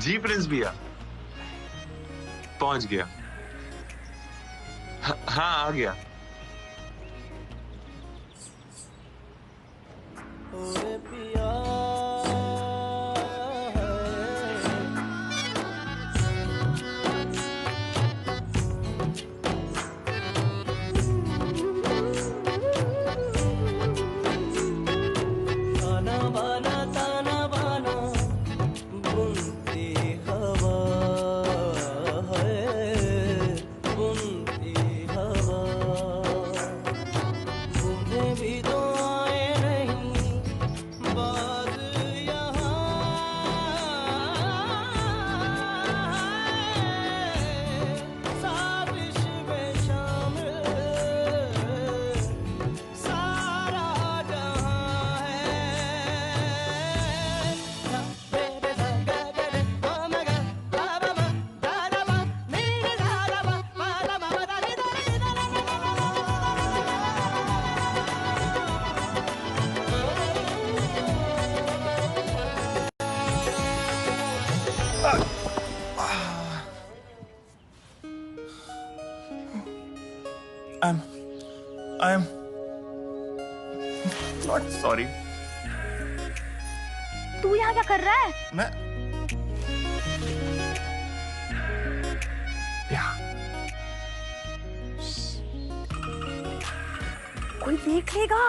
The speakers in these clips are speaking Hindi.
जी प्रिंस भैया, पहुंच गया। हाँ आ गया। I'm not sorry. तू यहाँ क्या कर रहा है? मैं कोई देख लेगा।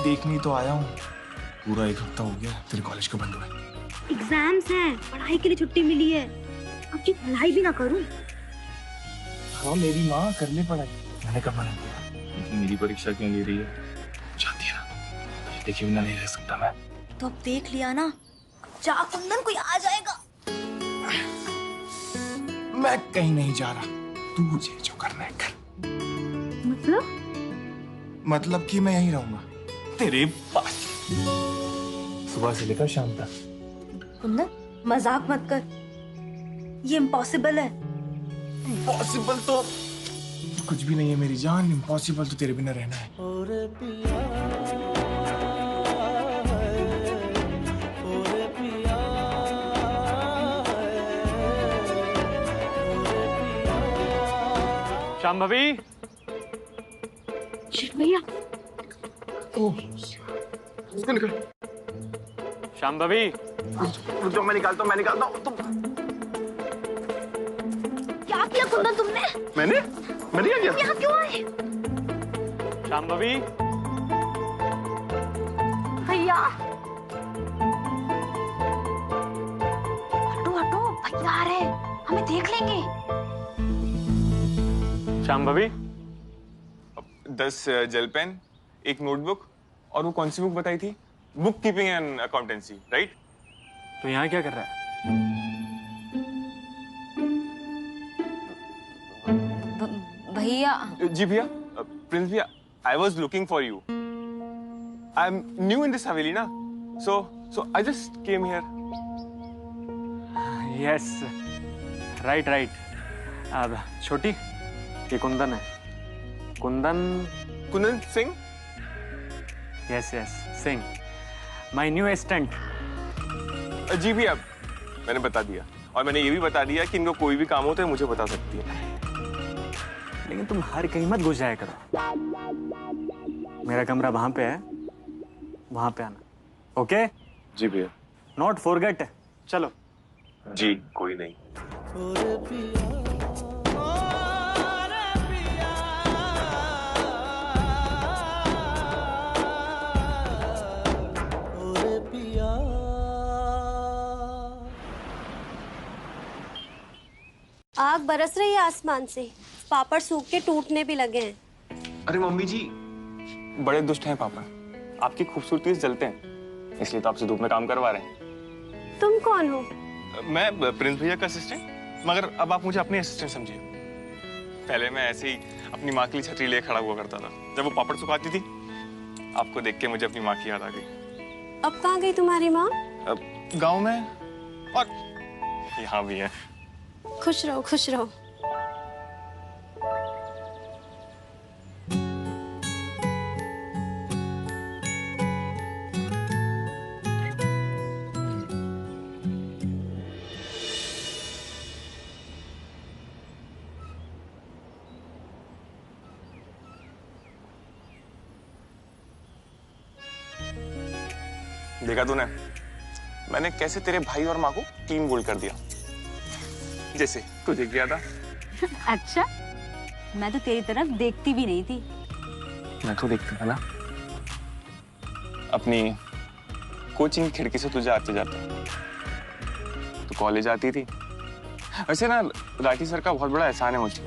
देखने तो आया हूँ। पूरा 1 हफ्ता हो गया तेरे कॉलेज को बंद हुए। एग्जाम्स हैं, पढ़ाई के लिए छुट्टी मिली है। अब की पढ़ाई भी ना करूं। हाँ मेरी माँ कर ले पढ़ाई। मैंने कब मना किया? मेरी परीक्षा क्यों ले रही है? जानती है ना, देखे बिना नहीं रह सकता मैं। तो अब देख लिया ना, जा कुंदन, कोई आ जाएगा। मैं कहीं नहीं जा रहा। तू मुझे जो करना है कर। मतलब कि मैं यहीं रहूंगा तेरे पास सुबह से लेकर शाम तक। कुंदन मजाक मत कर, ये इम्पॉसिबल है। इम्पॉसिबल तो कुछ भी नहीं है मेरी जान। इम्पॉसिबल तो तेरे बिना रहना है। शाम भाभी। भैया निकल। शाम भाभी। जो मैं निकालता हूँ तुम। क्या किया कुंदन तुमने? मैंने क्या किया? यहाँ क्यों आए? शाम भाभी। भैया हटो हटो, भैया आ रहे हैं, हमें देख लेंगे। शाम भाभी। 10 जेल पेन, 1 नोटबुक और वो कौन सी बुक बताई थी? Book keeping and accountancy, right? तो यहाँ क्या कर रहा है? भैया। जी भैया। प्रिंस भैया, I was looking for you. I am new in this हवेली ना, so I just came here. Yes, right right. अब छोटी, ये कुंदन है। Kundan Singh. Yes yes, Singh, my new assistant. जी भैया, मैंने बता दिया और मैंने ये भी बता दिया कि इनको कोई भी काम हो तो मुझे बता सकती है। लेकिन तुम हर कहीं मत घुस जाया करो। मेरा कमरा वहां पे है, वहां पे आना। ओके? जी भैया। Not forget. चलो। जी कोई नहीं। आग बरस रही है आसमान से, पापड़ सूख के टूटने भी लगे हैं। अरे मम्मी जी, बड़े दुष्ट हैं पापा। आपकी खूबसूरती से जलते हैं, इसलिए तो आपसे धूप में काम करवा रहे हैं। तुम कौन हो? मैं प्रिंस भैया का असिस्टेंट, मगर अब आप मुझे अपनी असिस्टेंट समझिए। पहले मैं ऐसे ही अपनी माँ के लिए छतरी लेकर खड़ा हुआ करता था। जब वो पापड़ सुखाती थी, आपको देख के मुझे अपनी माँ की याद आ गई। अब कहाँ गई तुम्हारी माँ? अब गाँव में और यहाँ भी है। खुश रहो खुश रहो। देखा तूने, मैंने कैसे तेरे भाई और माँ को क्लीन बोल्ड कर दिया, जैसे तुझे किया था। अच्छा, मैं तो तेरी तरफ देखती भी नहीं थी। मैं तो देखता था ना, अपनी कोचिंग खिड़की से तुझे आते जाते। तो कॉलेज आती थी। वैसे ना, राठी सर का बहुत बड़ा एहसान है मुझे।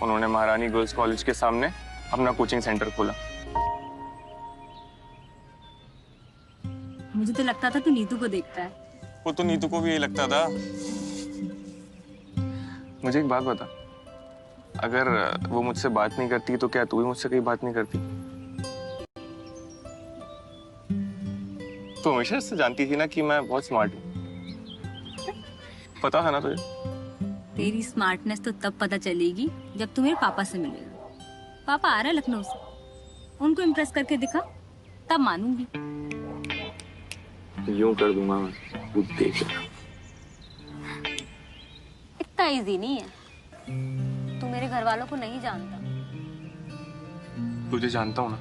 उन्होंने महारानी गर्ल्स कॉलेज के सामने अपना कोचिंग सेंटर खोला। मुझे तो लगता था तू नीतू को देखता है। वो तो नीतू को भी यही लगता था। मुझे एक बात बता, अगर वो मुझसे बात नहीं करती तो क्या तू भी मुझसे कहीं बात नहीं करती? तो हमेशा से जानती थी ना कि मैं बहुत स्मार्ट हूँ। पता था ना तुझे? तेरी स्मार्टनेस तो तब पता चलेगी जब तू मेरे पापा से मिलेगा। पापा आ रहा है लखनऊ से, उनको इम्प्रेस करके दिखा, तब मानूंगी। यूं कर दूंगा मैं, तू देख। इतना इजी नहीं है। तू मेरे घर वालों को नहीं जानता। तुझे जानता हूँ ना,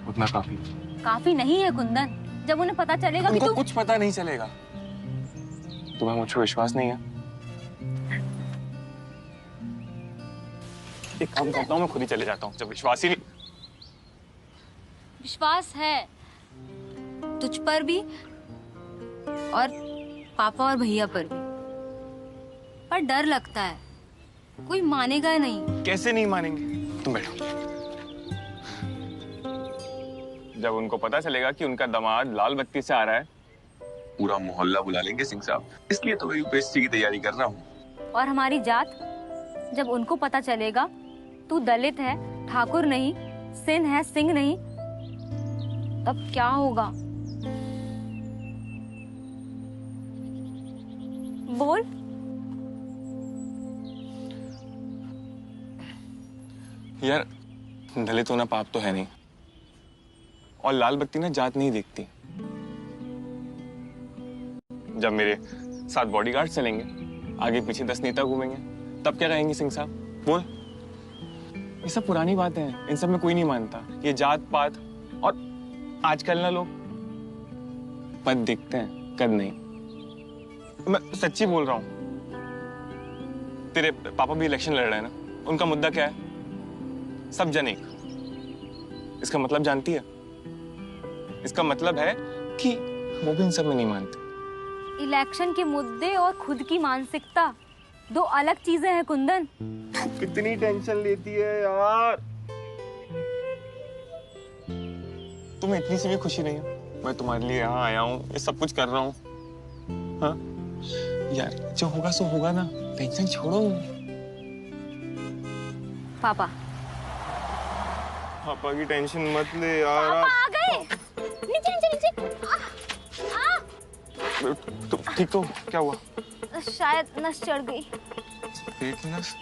उतना काफी। काफी नहीं है कुंदन। जब उन्हें पता चलेगा कि उनको तू कुछ पता नहीं चलेगा। तुम्हें मुझ पर विश्वास नहीं है? एक काम करता हूँ, मैं खुद ही चले जाता हूँ जब विश्वास ही नहीं। विश्वास है तुझ पर भी और पापा और भैया पर भी, पर डर लगता है कोई मानेगा नहीं। कैसे नहीं मानेंगे? तुम बैठो। जब उनको पता चलेगा कि उनका दामाद लाल बत्ती से आ रहा है, पूरा मोहल्ला बुला लेंगे सिंह साहब। इसलिए तो मैं यूपीएससी की तैयारी कर रहा हूँ। और हमारी जात, जब उनको पता चलेगा तू दलित है, ठाकुर नहीं, सिंह है, सिंह नहीं, तब क्या होगा? बोल। यार, दलित होना पाप तो है नहीं, और लाल बत्ती ना जात नहीं देखती। जब मेरे साथ बॉडीगार्ड चलेंगे, आगे पीछे 10 नेता घूमेंगे, तब क्या कहेंगे सिंह साहब? बोल। ये सब पुरानी बातें हैं, इन सब में कोई नहीं मानता। ये जात पात, और आजकल ना लोग पद देखते हैं, कद नहीं। मैं सच्ची बोल रहा हूँ। तेरे पापा भी इलेक्शन लड़ रहे हैं ना, उनका मुद्दा क्या है? सब जन एक। इसका मतलब जानती है? इसका मतलब है कि वो भी इन सब में नहीं मानते। इलेक्शन के मुद्दे और खुद की मानसिकता दो अलग चीजें हैं कुंदन। कितनी टेंशन लेती है यार। तुम्हें इतनी सी भी खुशी नहीं है? मैं तुम्हारे लिए यहाँ आया हूँ, ये सब कुछ कर रहा हूँ। हाँ यार, जो होगा सो होगा ना, टेंशन छोड़ो। पापा पापा की टेंशन मत ले यार। पापा आ गए। नीचे नीचे नीचे। तुम ठीक तो? क्या हुआ? शायद नस चढ़ गई। पेट में नस?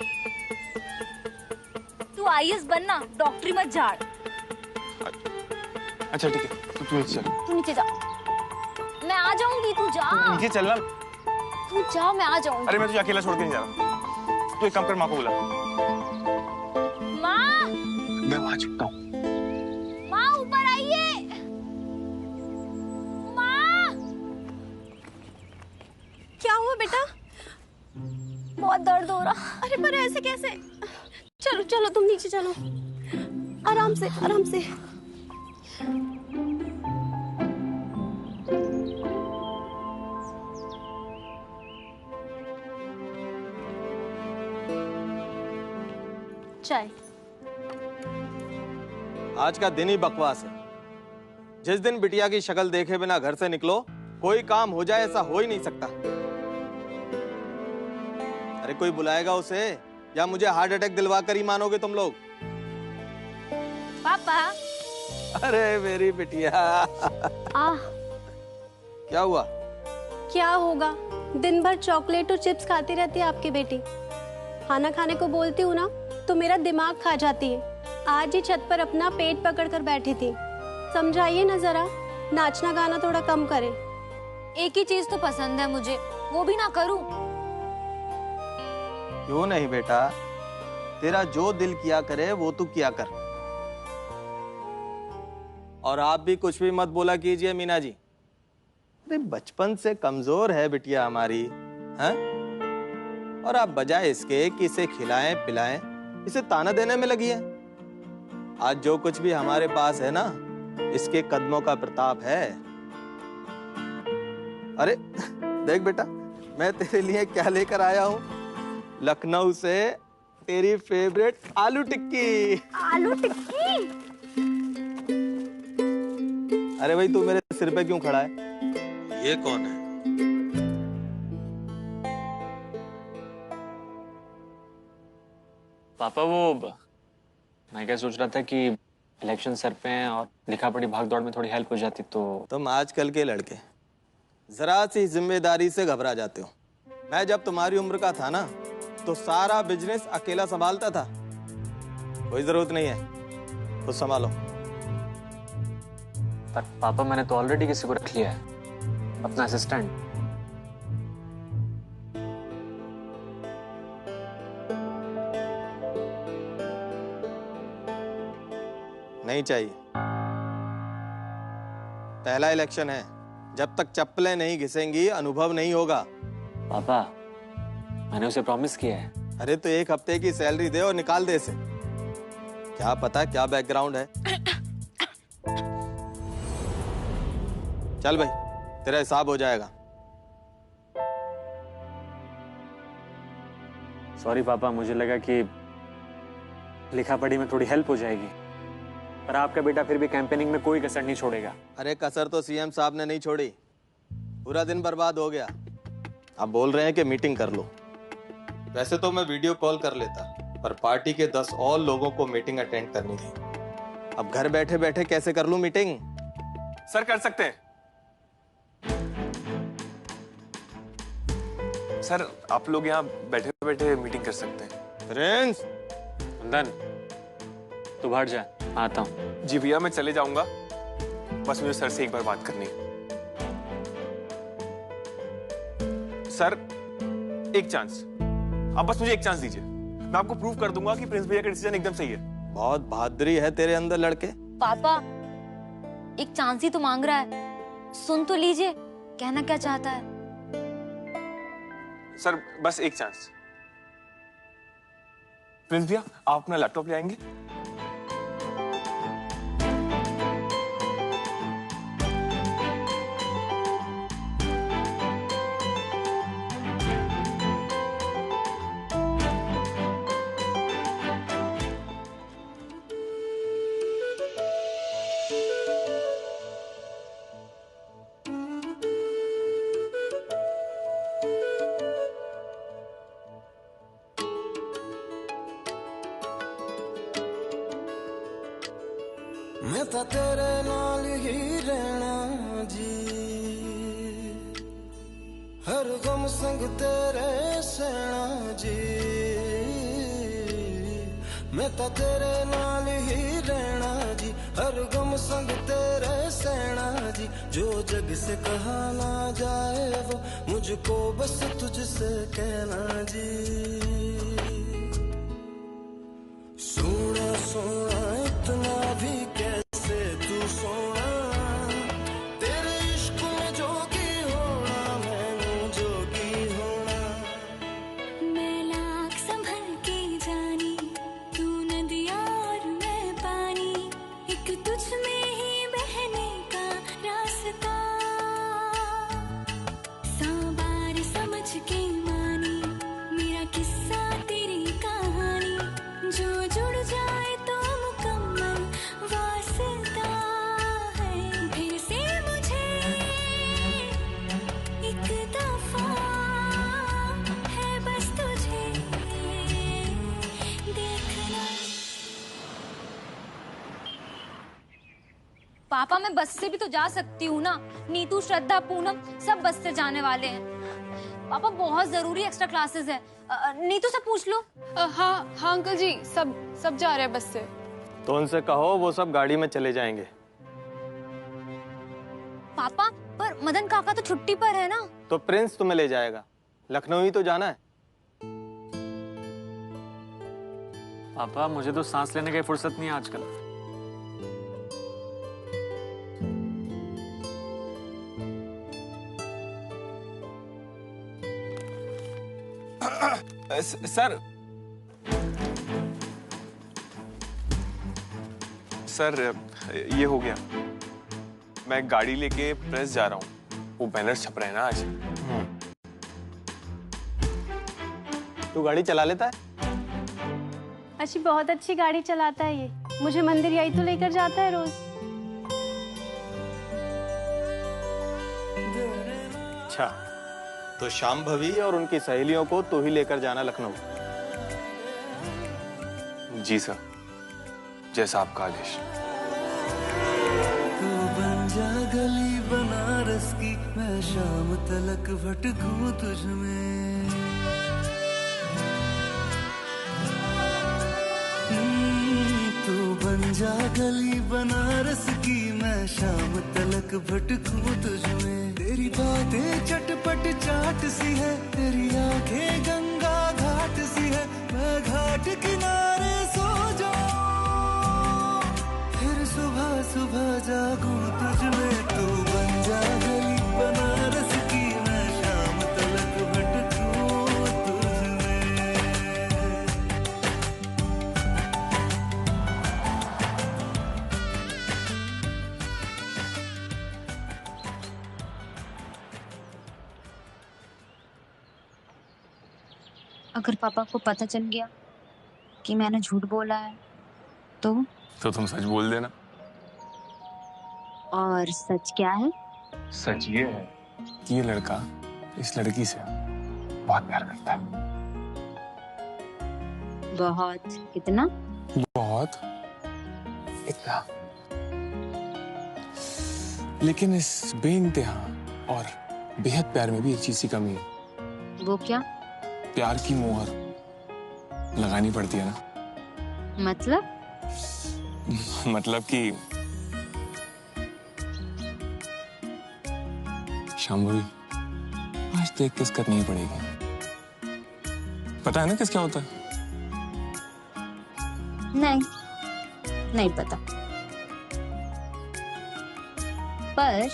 तू आईएएस बनना, डॉक्टरी मत झाड़। अच्छा ठीक है, तू नीचे चल। तू नीचे जा, मैं आ जाऊंगी। तू जा, नीचे चलना। तू जा, मैं आ जाऊंगी। अरे मैं तुझे अकेला छोड़ के नहीं जा रहा। तू एक काम कर, माँ को बुला। माँ, मैं वहां चुकता हूँ। माँ ऊपर आइए। माँ, क्या हुआ बेटा? बहुत दर्द हो रहा। अरे पर ऐसे कैसे? चलो चलो तुम नीचे चलो, आराम से आराम से। चाय। आज का दिन ही बकवास है। जिस दिन बिटिया की शक्ल देखे बिना घर से निकलो, कोई काम हो जाए ऐसा हो ही नहीं सकता। अरे कोई बुलाएगा उसे, या मुझे हार्ट अटैक दिलवा कर ही मानोगे तुम लोग? पापा। अरे मेरी बिटिया। क्या हुआ? क्या होगा, दिन भर चॉकलेट और चिप्स खाती रहती है आपकी बेटी। खाना खाने को बोलती हूँ ना तो मेरा दिमाग खा जाती है। आज ही छत पर अपना पेट पकड़कर बैठी थी। समझाइए ना जरा, नाचना गाना थोड़ा कम करे। एक ही चीज तो पसंद है मुझे, वो भी ना करूं। क्यों नहीं बेटा, तेरा जो दिल किया करे वो तू किया कर। और आप भी कुछ भी मत बोला कीजिए मीना जी। अरे बचपन से कमजोर है बिटिया हमारी, हैं? और आप बजाय इसके कि इसे खिलाएं पिलाएं, इसे ताना देने में लगी है। आज जो कुछ भी हमारे पास है ना, इसके कदमों का प्रताप है। अरे देख बेटा, मैं तेरे लिए क्या लेकर आया हूँ। लखनऊ से तेरी फेवरेट आलू टिक्की। आलू टिक्की? अरे भाई तू मेरे सिर पे क्यों खड़ा है? ये कौन है? पापा वो मैं क्या सोच रहा था कि इलेक्शन सर पे हैं और लिखा पढ़ी भाग दौड़ में थोड़ी हेल्प हो जाती तो। तुम आजकल के लड़के जरा सी जिम्मेदारी से घबरा जाते हो। मैं जब तुम्हारी उम्र का था ना, तो सारा बिजनेस अकेला संभालता था। कोई जरूरत नहीं है, खुद संभालो। पर पापा मैंने तो ऑलरेडी किसी को रख लिया है, अपना असिस्टेंट। नहीं चाहिए। पहला इलेक्शन है, जब तक चप्पलें नहीं घिसेंगी अनुभव नहीं होगा। पापा मैंने उसे प्रॉमिस किया है। अरे तो 1 हफ्ते की सैलरी दे और निकाल दे इसे। क्या पता क्या बैकग्राउंड है। चल भाई, तेरा हिसाब हो जाएगा। सॉरी पापा, मुझे लगा कि लिखा पढ़ी में थोड़ी हेल्प हो जाएगी, पर आपका बेटा फिर भी कैंपेनिंग में कोई कसर नहीं छोड़ेगा। अरे कसर तो सीएम साहब ने नहीं छोड़ी। पूरा दिन बर्बाद हो गया। आप बोल रहे हैं कि मीटिंग कर लो। वैसे तो मैं वीडियो कॉल कर लेता, पर पार्टी के 10 और लोगों को मीटिंग अटेंड करनी थी। अब घर बैठे बैठे कैसे कर लूं मीटिंग? सर कर सकते हैं। सर आप लोग यहाँ बैठे बैठे मीटिंग कर सकते हैं। प्रिंस, नंदन तू बाहर जा, आता हूँ। जी भैया मैं चले जाऊंगा, बस मुझे सर से एक बार बात करनी है। सर एक चांस, आप बस मुझे एक चांस दीजिए। मैं आपको प्रूव कर दूंगा कि प्रिंस भैया का डिसीजन एकदम सही है। बहुत बहादुरी है तेरे अंदर लड़के। पापा एक चांस ही तो मांग रहा है, सुन तो लीजिए कहना क्या चाहता है। सर बस एक चांस। प्रिंस भैया आप अपना लैपटॉप ले आएंगे? मैं तो तेरे नाल ही रहना जी, हर गम संग तेरे सहना जी। मैं तो तेरे नाल ही रहना जी, हर गम संग तेरे सहना जी। जो जग से कहा ना जाए वो मुझको बस तुझसे कहना जी। सोना सोना इतना भी कैसे तू सोना, तेरे इश्क में जोगी होना मैनू जोगी होना। मैं लाख संभल के जानी, तू नदिया और मैं पानी, एक तुझ में ही बहने का रास्ता। 100 बार समझ के मानी मेरा किस्सा तेरी कहानी, जो जुड़ जाए तो मुकम्मल वास्ता है। फिर से मुझे एक दफा है बस तुझे देखना। पापा मैं बस से भी तो जा सकती हूँ ना, नीतू श्रद्धा पूनम सब बस से जाने वाले हैं। पापा बहुत जरूरी एक्स्ट्रा क्लासेस है, नीतू से पूछ लो। हाँ हाँ अंकल जी, सब जा रहे हैं बस से। तो उनसे कहो वो सब गाड़ी में चले जाएंगे। पापा पर मदन काका तो छुट्टी पर है ना। तो प्रिंस तुम्हें ले जाएगा, लखनऊ ही तो जाना है। पापा मुझे तो सांस लेने की फुर्सत नहीं है आजकल। सर सर ये हो गया। मैं गाड़ी लेके प्रेस जा रहा हूँ, वो बैनर छप रहे हैं ना आज। तू गाड़ी चला लेता है? अच्छी, बहुत अच्छी गाड़ी चलाता है ये। मुझे मंदिर यही तो लेकर जाता है रोज। अच्छा, तो शाम भवी और उनकी सहेलियों को तू ही लेकर जाना लखनऊ। जी सर, जैसा आपका आदेश। तू बन जा गली बनारस की, मैं शाम तलक भटकूं तुझ में। तू बन जा गली बनारस की, मैं शाम तलक भटकूं तुझ में। तेरी बातें चटपट चाट सी है, तेरी आंखें गंगा घाट सी है। मैं घाट किनारे सो जाऊं, फिर सुबह सुबह जागूं तुझ में। तू बन जा गली बनारस की, मैं शाम तलक भटकूं तुझ में। अगर पापा को पता चल गया कि मैंने झूठ बोला है तो तुम सच बोल देना। और सच क्या है? सच ये है कि ये लड़का इस लड़की से बहुत प्यार करता है। बहुत? कितना? बहुत, इतना। लेकिन इस बेइंतहा और बेहद प्यार में भी एक चीज की कमी है। वो क्या? प्यार की मोहर लगानी पड़ती है ना। मतलब? मतलब कि शांभवी, आज तो एक किस करनी ही पड़ेगी। पता है ना किस क्या होता है? नहीं पता, पर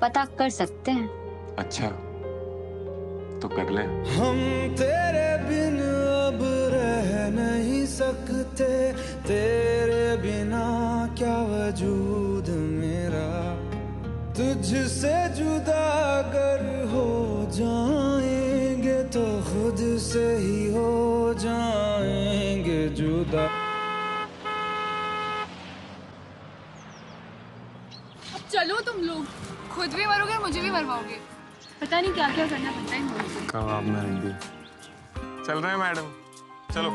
पता कर सकते हैं। अच्छा, तो कर ले। हम तेरे बिन अब रह नहीं सकते, तेरे बिना क्या वजूद मेरा। तुझसे जुदा अगर हो जाएंगे तो खुद से ही हो जाएंगे जुदा। अब चलो तुम लोग, खुद भी मरोगे मुझे भी मरवाओगे। पता नहीं क्या क्या करना पड़ता है इन लोगों को। कबाब में हड्डी। चल रहे हैं मैडम, चलो।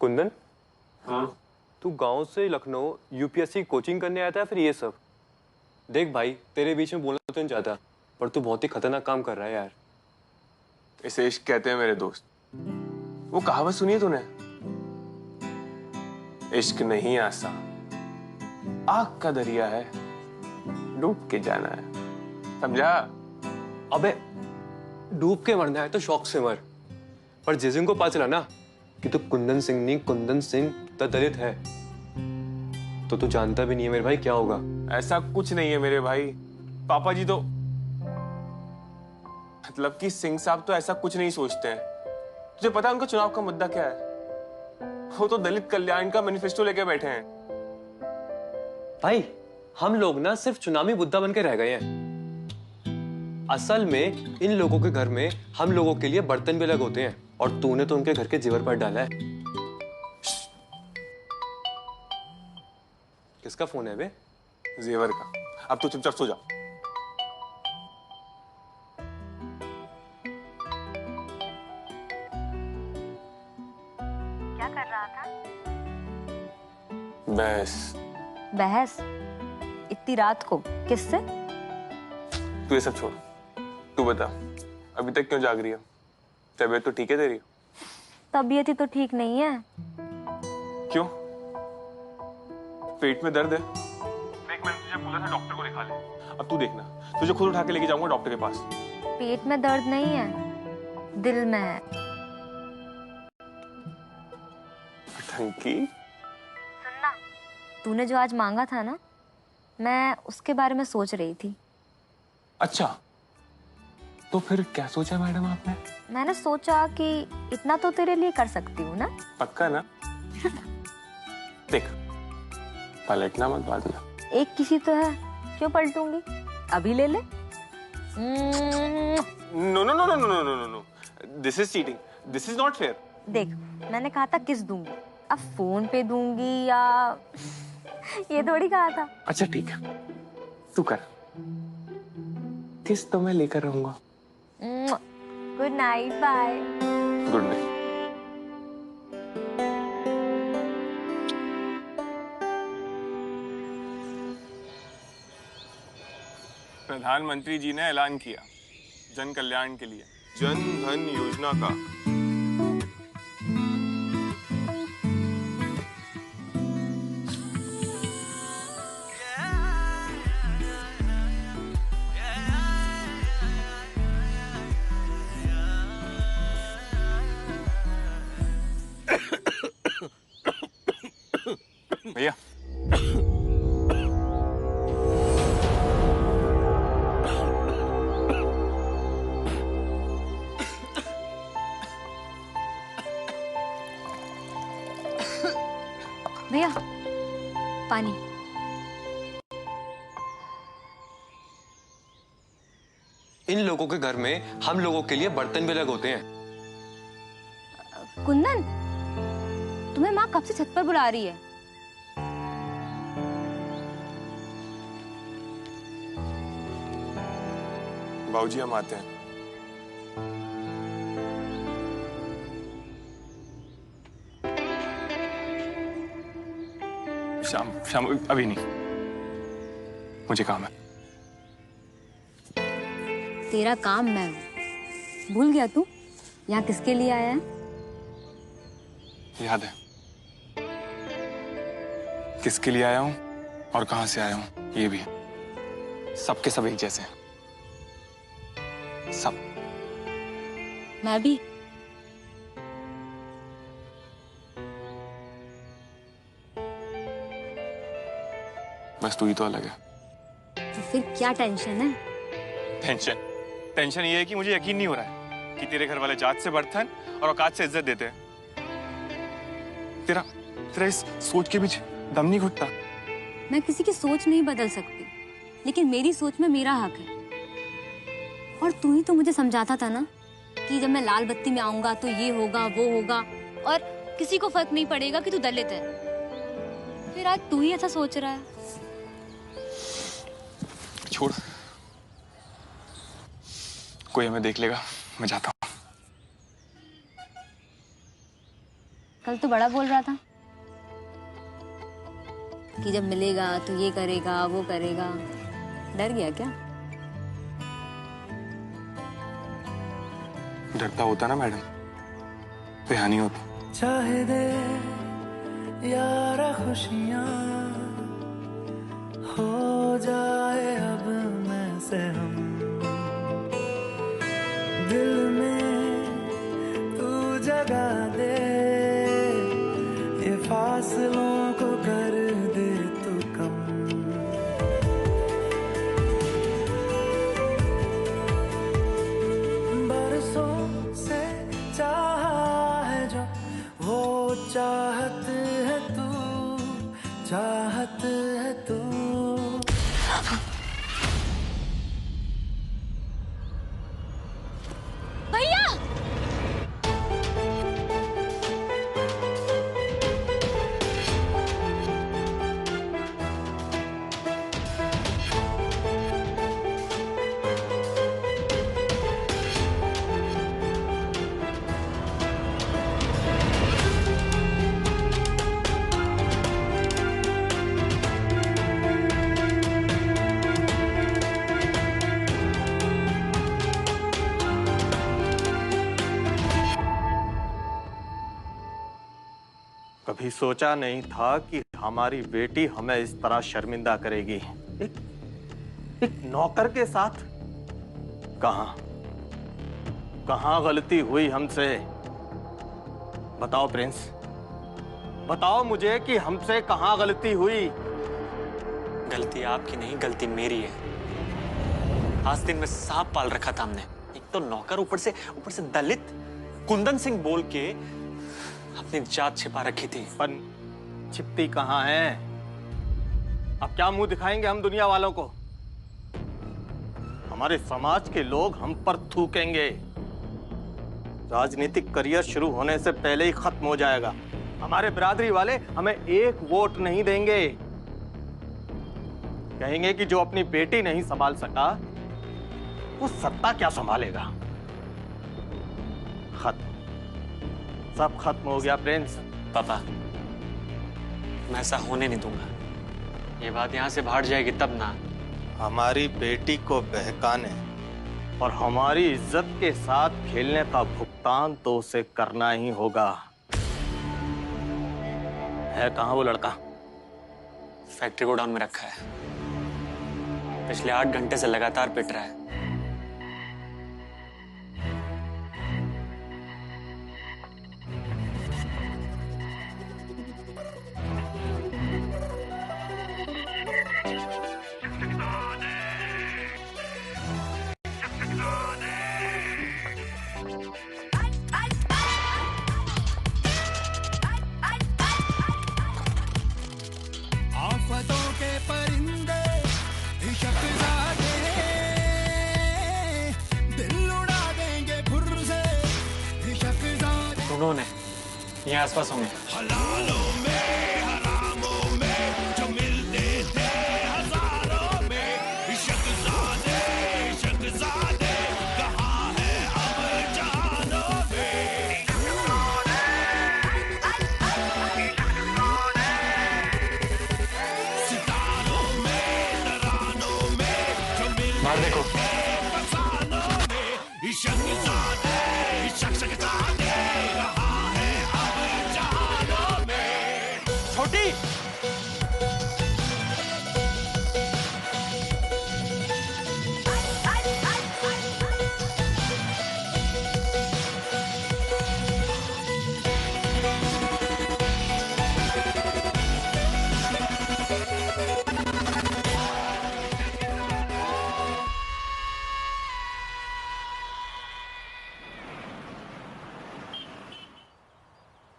कुंदन, हाँ, तू गांव से लखनऊ यूपीएससी कोचिंग करने आया था, फिर ये सब? देख भाई, तेरे बीच में बोलना तो नहीं चाहता, पर तू बहुत ही खतरनाक काम कर रहा है यार। इसे इश्क कहते हैं मेरे दोस्त। वो कहावत सुनी है तूने? इश्क नहीं आसा, आग का दरिया है, डूब के जाना है। समझा? अबे, डूब के मरना है तो शौक से मर, पर जिस दिन को पता चला ना कि तू कुंदन सिंह नहीं, कुंदन सिंह द दलित है, तो तू जानता भी नहीं है मेरे भाई क्या होगा। ऐसा कुछ नहीं है मेरे भाई। पापा जी तो, मतलब कि सिंह साहब तो ऐसा कुछ नहीं सोचते हैं। तुझे पता है उनका चुनाव का मुद्दा क्या है? वो तो दलित कल्याण का मैनिफेस्टो लेके बैठे हैं। भाई, हम लोग ना सिर्फ चुनावी मुद्दा बन के रह गए हैं। असल में इन लोगों के घर में हम लोगों के लिए बर्तन भी अलग होते हैं, और तूने तो उनके घर के जेवर पर डाला है। किसका फोन है बे? जेवर का। अब तू चुपचाप सो जा। क्या कर रहा था? बस। बहस? इतनी रात को किससे? तू ये सब छोड़, तू बता अभी तक क्यों जाग रही है? तबीयत तो ठीक है तेरी? तबीयत ही तो ठीक नहीं है। क्यों? पेट में दर्द है? देख, मैंने तुझे बोला था डॉक्टर को दिखा ले। अब तू देखना, तुझे खुद उठा के लेके जाऊंगा डॉक्टर के पास। पेट में दर्द नहीं है, दिल में है। नौटंकी। सुनना, तूने जो आज मांगा था ना, मैं उसके बारे में सोच रही थी। अच्छा, तो फिर क्या सोचा मैडम आपने? मैंने सोचा कि इतना तो तेरे लिए कर सकती हूँ ना। पक्का ना? देख, पलटना मत बाद में। एक किसी तो है, क्यों पलटूंगी? अभी ले ले। No no no no no no no no, this is cheating, this is not fair. देख, मैंने कहा था किस दूंगी, अब फोन पे दूंगी या ये थोड़ी कहा था। अच्छा ठीक है, तू कर किस, तो मैं लेकर रहूंगा। Good night, bye. Good night. प्रधानमंत्री जी ने ऐलान किया जन कल्याण के लिए जन धन योजना का। भैया, भैया, पानी। इन लोगों के घर में हम लोगों के लिए बर्तन भी अलग होते हैं। कुंदन, तुम्हें माँ कब से छत पर बुला रही है? बाबूजी हम आते हैं। शाम शाम अभी नहीं, मुझे काम है। तेरा काम मैं हूँ, भूल गया तू? यहाँ किसके लिए आया है? याद है किसके लिए आया हूँ और कहां से आया हूँ, ये भी। सबके सब एक जैसे हैं, सब। मैं भी। बस तू ही तो अलग है। तो फिर क्या टेंशन है? टेंशन ये है कि मुझे यकीन नहीं हो रहा है कि तेरे घर वाले जात से बर्तन और औकात से इज्जत देते हैं। तेरा इस सोच के बीच दम नहीं घुटता। मैं किसी की सोच नहीं बदल सकती, लेकिन मेरी सोच में मेरा हक है। और तू ही तो मुझे समझाता था ना कि जब मैं लाल बत्ती में आऊंगा तो ये होगा वो होगा और किसी को फर्क नहीं पड़ेगा कि तू दलित है। फिर आज तू ही ऐसा सोच रहा है। छोड़, कोई हमें देख लेगा, मैं जाता हूँ। कल तो बड़ा बोल रहा था कि जब मिलेगा तो ये करेगा वो करेगा। डर गया क्या? डरता होता ना मैडम तो यहाँ नहीं होता। चाहे दे यारा खुशियाँ हो जाए अब मैं से हम, दिल में तू जगा दे, ये फासलों को कर दे तू कम। बरसों से चाहा है जो वो चाहत है तू, चाहत है तू। भैया! कभी सोचा नहीं था कि हमारी बेटी हमें इस तरह शर्मिंदा करेगी। एक नौकर के साथ। कहां गलती हुई हमसे? बताओ प्रिंस, बताओ मुझे कि हमसे कहाँ गलती हुई। गलती आपकी नहीं, गलती मेरी है। आज दिन में सांप पाल रखा था हमने, एक तो नौकर, ऊपर से दलित कुंदन सिंह बोल के अपनी जात छिपा रखी थी। पर छिपती कहाँ है? अब क्या मुंह दिखाएंगे हम दुनिया वालों को? हमारे समाज के लोग हम पर थूकेंगे। राजनीतिक करियर शुरू होने से पहले ही खत्म हो जाएगा। हमारे बिरादरी वाले हमें एक वोट नहीं देंगे। कहेंगे कि जो अपनी बेटी नहीं संभाल सका वो सत्ता क्या संभालेगा। खत्म, सब खत्म हो गया प्रिंस। पापा, मैं ऐसा होने नहीं दूंगा। ये बात यहां से बाहर जाएगी तब ना। हमारी बेटी को बहकाने और हमारी इज्जत के साथ खेलने का भुगतान तो उसे करना ही होगा। है कहाँ वो लड़का? फैक्ट्री गोडाउन में रखा है, पिछले 8 घंटे से लगातार पिट रहा है। आफतों के परिंदे इशकज़ादे दिल उड़ा देंगे फुर से इशकज़ादे। उन्होंने ये आसपास होंगे। हलालों में हरामों में जो मिलते थे हजारों में इशकज़ादे इशकज़ादे कहाँ है अब जहानों में। सितारों में तरानों में जो मिलते बाहर देखो। फसानों में इशकज़ादे इशकज़ादे कहाँ है अब जहानों में। छोटी,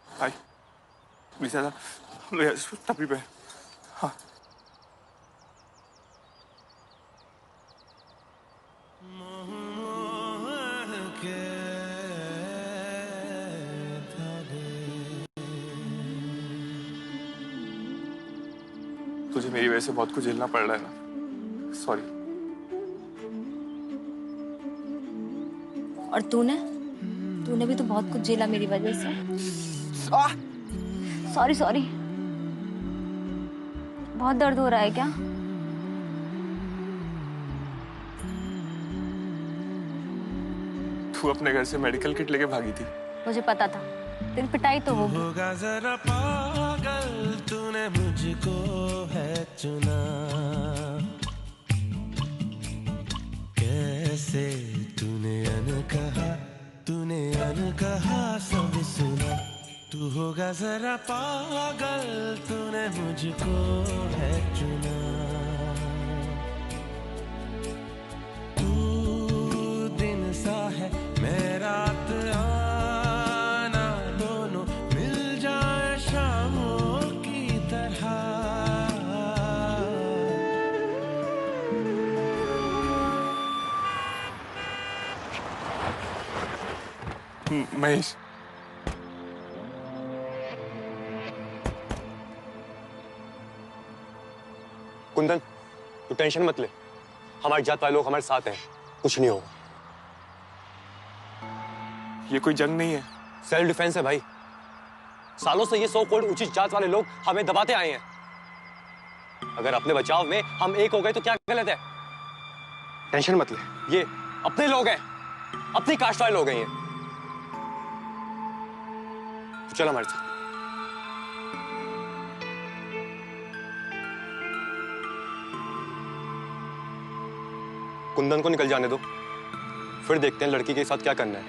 भाई प्लीज दादा, टपरी पे। हाँ तुझे मेरी वजह से बहुत कुछ झेलना पड़ रहा है ना, सॉरी। और तूने भी तो बहुत कुछ झेला मेरी वजह से। सॉरी सॉरी, बहुत दर्द हो रहा है क्या? तू अपने घर से मेडिकल किट लेके भागी थी। मुझे पता था तेरी पिटाई तो होगी। होगा जरा पागल तूने मुझको है चुना, कैसे तूने अनकहा सब सुना। तू होगा जरा पागल तूने मुझको है चुना। तू दिन सा है मैं रात आना, दोनों मिल जाए शामों की तरह। महेश, कुंदन, तू टेंशन मत ले, हमारी जात वाले लोग हमारे साथ हैं, कुछ नहीं होगा। ये कोई जंग नहीं है। सेल्फ डिफेंस है भाई। सालों से ये सो कॉल्ड ऊंची जात वाले लोग हमें दबाते आए हैं। अगर अपने बचाव में हम एक हो गए तो क्या गलत है? टेंशन मत ले, ये अपने लोग हैं, अपनी कास्ट वाले लोग हैं ये। तो चल हमारे साथ। कुंदन को निकल जाने दो, फिर देखते हैं लड़की के साथ क्या करना है।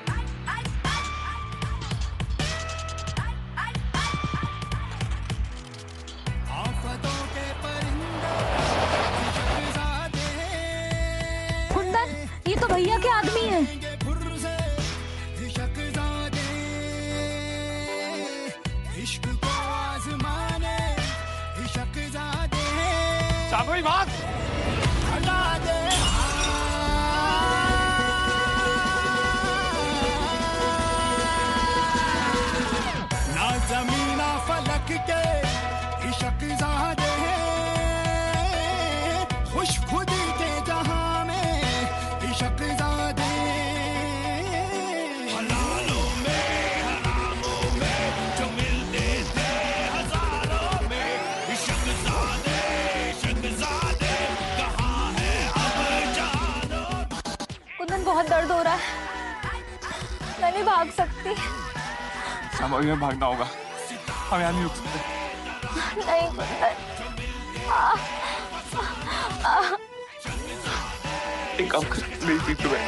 शांभवी भाग। ना जमीना फलक के इश्क ज़ादे खुश खुदी के जहां में इश्क ज़ादे हलालों में हरामों में जो मिलते थे हजारों में इश्क ज़ादे कहाँ है अब जानो। कुंदन बहुत दर्द हो रहा है, मैं नहीं भाग सकती। शांभवी में भागना होगा, हम यहाँ नहीं रुक सकते। नहीं कुंदन, एक काम कर, मेरी पीठ पे बैठ।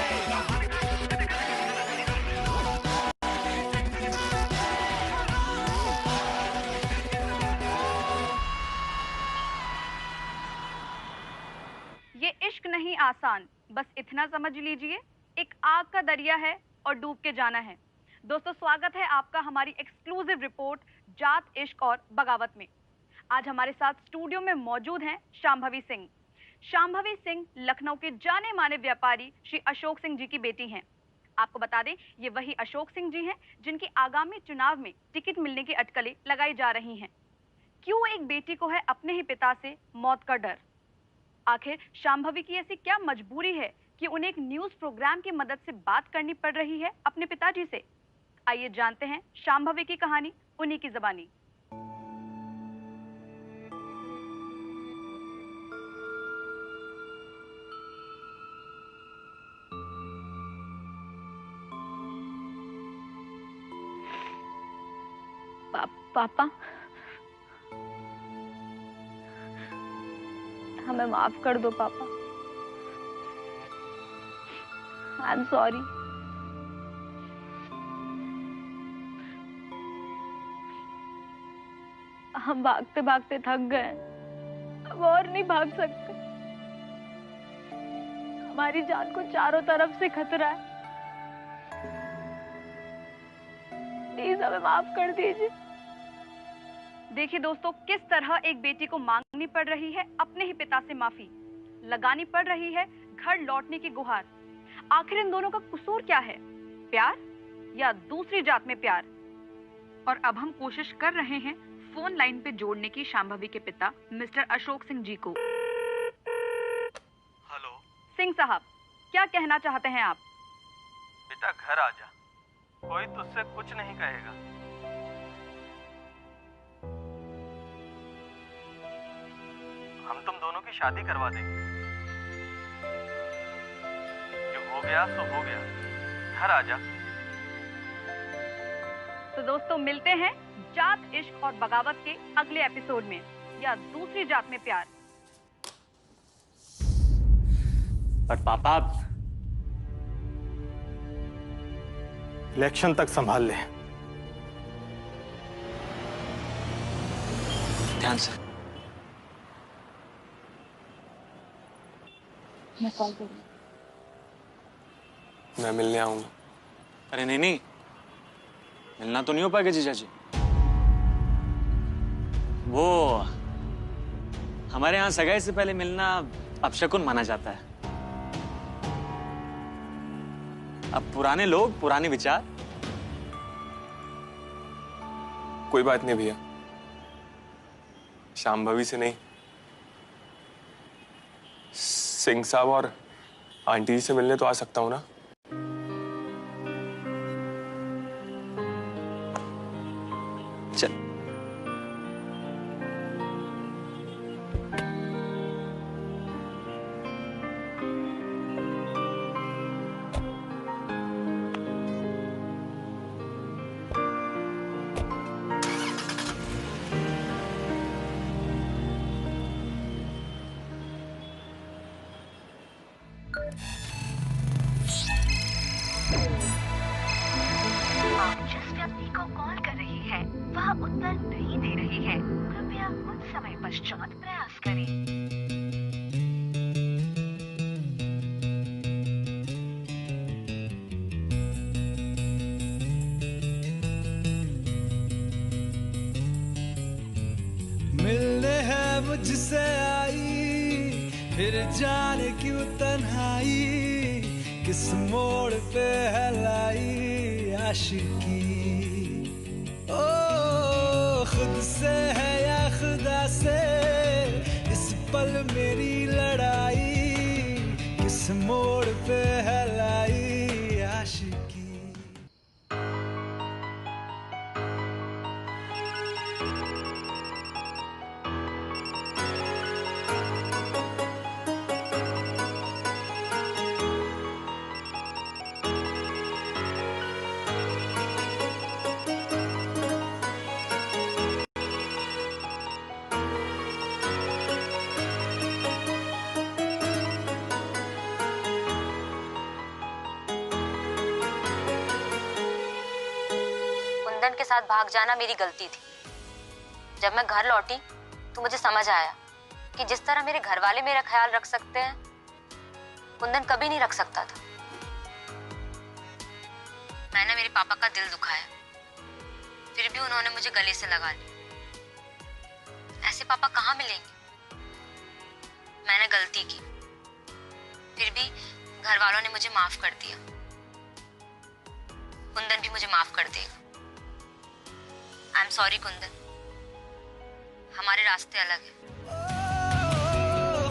ये इश्क नहीं आसान, बस इतना समझ लीजिए, एक आग का दरिया है और डूब के जाना है। दोस्तों, स्वागत है आपका हमारी एक्सक्लूसिव रिपोर्ट जात, इश्क और बगावत में। आज हमारे साथ स्टूडियो में मौजूद हैं शांभवी सिंह। शांभवी सिंह लखनऊ के जाने माने व्यापारी श्री अशोक सिंह जी की बेटी हैं। आपको बता दें, ये वही अशोक सिंह जी हैं जिनकी आगामी चुनाव में टिकट मिलने की अटकलें लगाई जा रही हैं। क्यों एक बेटी को है अपने ही पिता से मौत का डर? आखिर शांभवी की ऐसी क्या मजबूरी है कि उन्हें एक न्यूज प्रोग्राम की मदद से बात करनी पड़ रही है अपने पिताजी से? आइए जानते हैं शांभवी की कहानी उन्हीं की ज़बानी। पापा, हमें माफ कर दो पापा। I am sorry. हम भागते भागते थक गए, अब और नहीं भाग सकते। हमारी जान को चारों तरफ से खतरा है। प्लीज हमें माफ कर दीजिए। देखिए दोस्तों, किस तरह एक बेटी को मांगनी पड़ रही है अपने ही पिता से माफी, लगानी पड़ रही है घर लौटने की गुहार। आखिर इन दोनों का कसूर क्या है? प्यार या दूसरी जात में प्यार? और अब हम कोशिश कर रहे हैं फोन लाइन पे जोड़ने की शांभवी के पिता मिस्टर अशोक सिंह जी को। हेलो सिंह साहब, क्या कहना चाहते हैं आप? बेटा, घर आ जा, कोई तुझसे कुछ नहीं कहेगा। हम तुम दोनों की शादी करवा देंगे। जो हो गया सो हो गया, घर आ जा। तो दोस्तों, मिलते हैं जात, इश्क और बगावत के अगले एपिसोड में, या दूसरी जात में प्यार। पर पापा, इलेक्शन तक संभाल ले। ध्यान से। मैं कॉल करूँ। मैं मिलने आऊंगा। अरे नहीं नहीं, मिलना तो नहीं हो पाएगा जीजा जी। वो हमारे यहाँ सगाई से पहले मिलना अपशकुन माना जाता है। अब पुराने लोग, पुराने विचार। कोई बात नहीं भैया, शांभवी से नहीं, सिंह साहब और आंटी जी से मिलने तो आ सकता हूँ ना। चल। आप जिस व्यक्ति को कॉल कर रही हैं, वह उत्तर नहीं दे रही है। कृपया कुछ समय पश्चात प्रयास करें। मिलने है मुझसे आई फिर जाने क्यों तन्हाई किस मोड़ पे है लाई आशिकी। ओ खुद से है या खुदा से इस पल मेरी लड़ाई किस मोड़ पे है लाई आशिकी। कुंदन के साथ भाग जाना मेरी गलती थी। जब मैं घर लौटी तो मुझे समझ आया कि जिस तरह मेरे घर वाले मेरा ख्याल रख सकते हैं कुंदन कभी नहीं रख सकता था। मैंने मेरे पापा का दिल दुखाया, फिर भी उन्होंने मुझे गले से लगा लिया। ऐसे पापा कहाँ मिलेंगे। मैंने गलती की, फिर भी घर वालों ने मुझे माफ कर दिया। कुंदन भी मुझे माफ कर देगा। आई एम सॉरी कुंदन, हमारे रास्ते अलग हैं।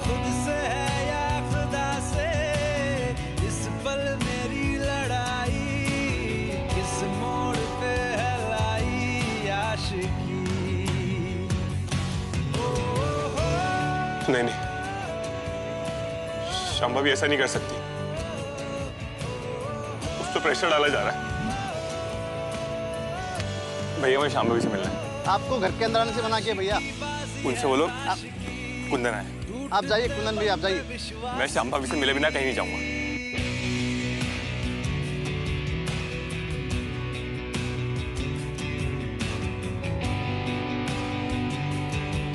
खुद से है या खुदा से इस पल मेरी लड़ाई किस मोड़ पे है लाई आशिकी। नहीं, शांभवी भी ऐसा नहीं कर सकती। उस तो प्रेशर डाला जा रहा है। भैया मुझे शांभवी से मिलना है। आपको घर के अंदर आने से मना किया भैया। उनसे बोलो कुंदन आए। आप जाइए कुंदन भी, आप जाइए। मैं शांभवी से मिले बिना कहीं नहीं जाऊंगा।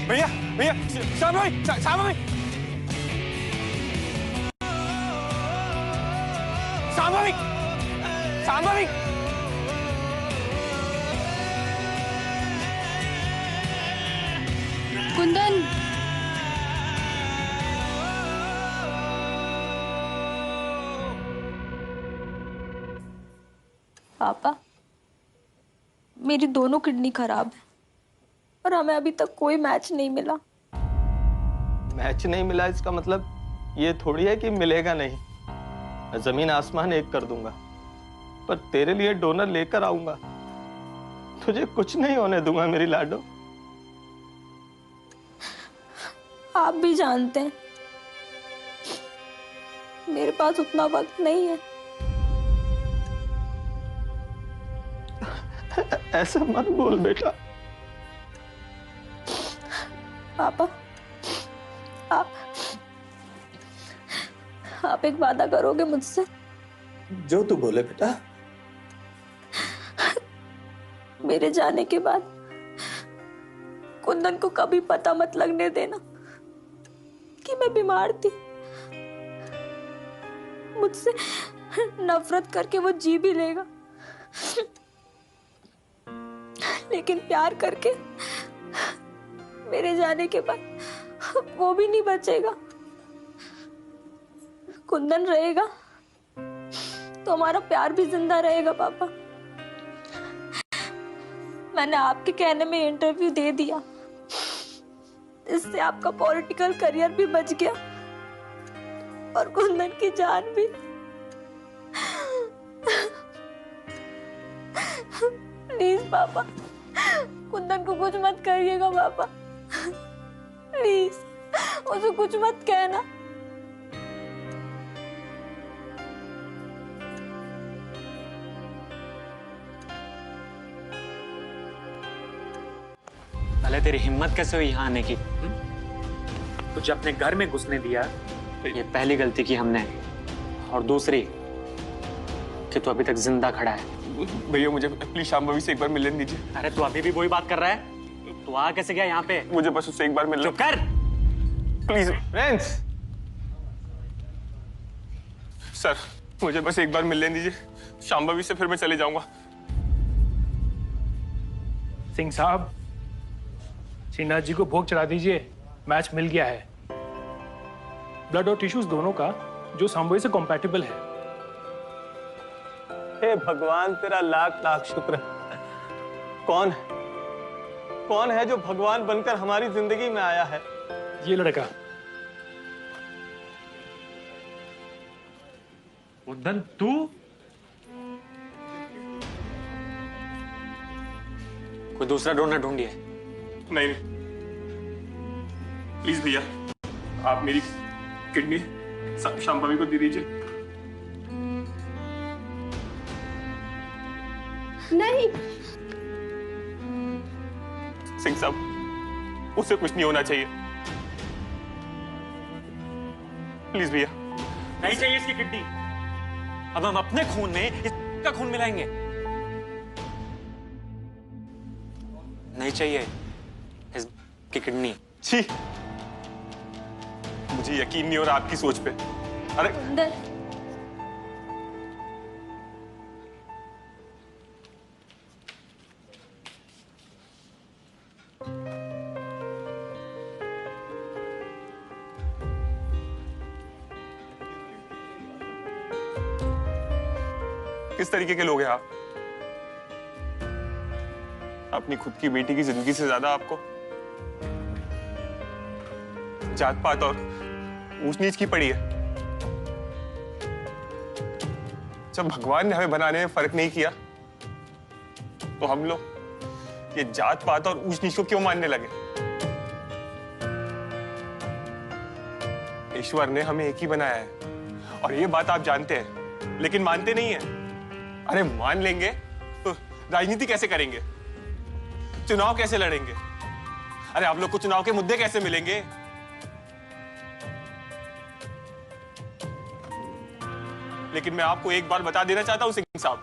भैया भैया शांभवी शांभवी शांभवी शांभवी कुंदन, पापा मेरी दोनों किडनी खराब है और हमें अभी तक कोई मैच नहीं मिला। मैच नहीं मिला इसका मतलब ये थोड़ी है कि मिलेगा नहीं। मैं जमीन आसमान एक कर दूंगा, पर तेरे लिए डोनर लेकर आऊंगा। तुझे कुछ नहीं होने दूंगा मेरी लाडो। आप भी जानते हैं मेरे पास उतना वक्त नहीं है। ऐसा मत बोल बेटा। पापा आप एक वादा करोगे मुझसे? जो तू बोले बेटा। मेरे जाने के बाद कुंदन को कभी पता मत लगने देना कि मैं बीमार थी। मुझसे नफरत करके वो जी भी लेगा, लेकिन प्यार करके मेरे जाने के बाद वो भी नहीं बचेगा। कुंदन रहेगा तो हमारा प्यार भी जिंदा रहेगा। पापा मैंने आपके कहने में इंटरव्यू दे दिया, इससे आपका पॉलिटिकल करियर भी बच गया और कुंदन की जान भी। प्लीज पापा कुंदन को कुछ मत करिएगा। पापा प्लीज उसे कुछ मत कहना। भले तेरी हिम्मत कैसे हुई यहाँ आने की? तुझे अपने घर में घुसने दिया, ये पहली गलती की हमने, और दूसरी कि तू अभी तक जिंदा खड़ा है। भैया मुझे प्लीज शांभवी से एक बार मिलने दीजिए। अरे तू अभी भी वही बात कर रहा है? तू आ कैसे गया यहाँ पे? मुझे बस उससे एक बार मिलना। चुप कर प्लीज। फ्रेंड्स सर, मुझे बस एक बार मिलने दीजिए शांभवी से, फिर मैं चले जाऊंगा। सिंह साहब, श्रीनाथ जी को भोग चढ़ा दीजिए, मैच मिल गया है। ब्लड और टिश्यूज दोनों का, जो सांबोई से कॉम्पैटिबल है। हे भगवान, तेरा लाख लाख शुक्र। कौन है जो भगवान बनकर हमारी जिंदगी में आया है? ये लड़का। कुंदन, तू? कोई दूसरा डोनर ढूंढिए। नहीं, प्लीज भैया, आप मेरी किडनी शांभवी को दे दीजिए। नहीं। सिंह साहब, उसे कुछ नहीं होना चाहिए। प्लीज भैया। नहीं चाहिए इसकी किडनी। अब हम अपने खून में इसका खून मिलाएंगे। नहीं चाहिए इसकी किडनी। छी, मुझे यकीन नहीं हो रहा आपकी सोच पे। अरे किस तरीके के लोग हैं आप? अपनी खुद की बेटी की जिंदगी से ज्यादा आपको जात पात और ऊंच नीच की पड़ी है। जब भगवान ने हमें बनाने में फर्क नहीं किया, तो हम लोग ये जात पात और ऊंच नीच को क्यों मानने लगे? ईश्वर ने हमें एक ही बनाया है और ये बात आप जानते हैं, लेकिन मानते नहीं हैं। अरे मान लेंगे तो राजनीति कैसे करेंगे? चुनाव कैसे लड़ेंगे? अरे आप लोग को चुनाव के मुद्दे कैसे मिलेंगे? लेकिन मैं आपको एक बार बता देना चाहता हूं सिंह साहब,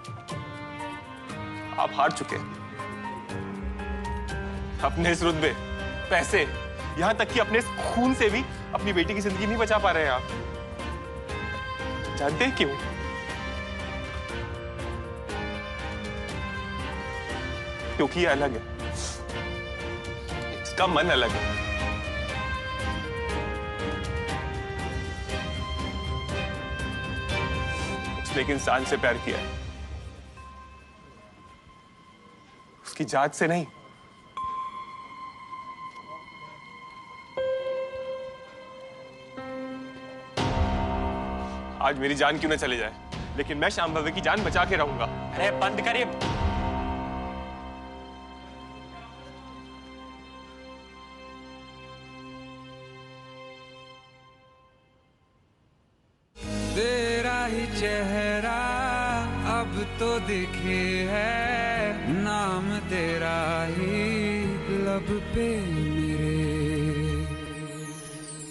आप हार चुके हैं। अपने इस रुतबे, पैसे, यहां तक कि अपने इस खून से भी अपनी बेटी की जिंदगी नहीं बचा पा रहे हैं आप। जानते हैं क्यों? क्योंकि ये अलग है, इसका मन अलग है। उसने एक इंसान से प्यार किया है, उसकी जात से नहीं। आज मेरी जान क्यों न चले जाए, लेकिन मैं शांभवी की जान बचा के रहूंगा। अरे बंद करिए। तेरा ही चेहरा अब तो दिखे है, नाम तेरा ही लब पे मेरे।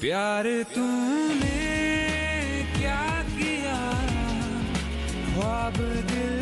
प्यार तूने क्या किया, ख्वाब दिल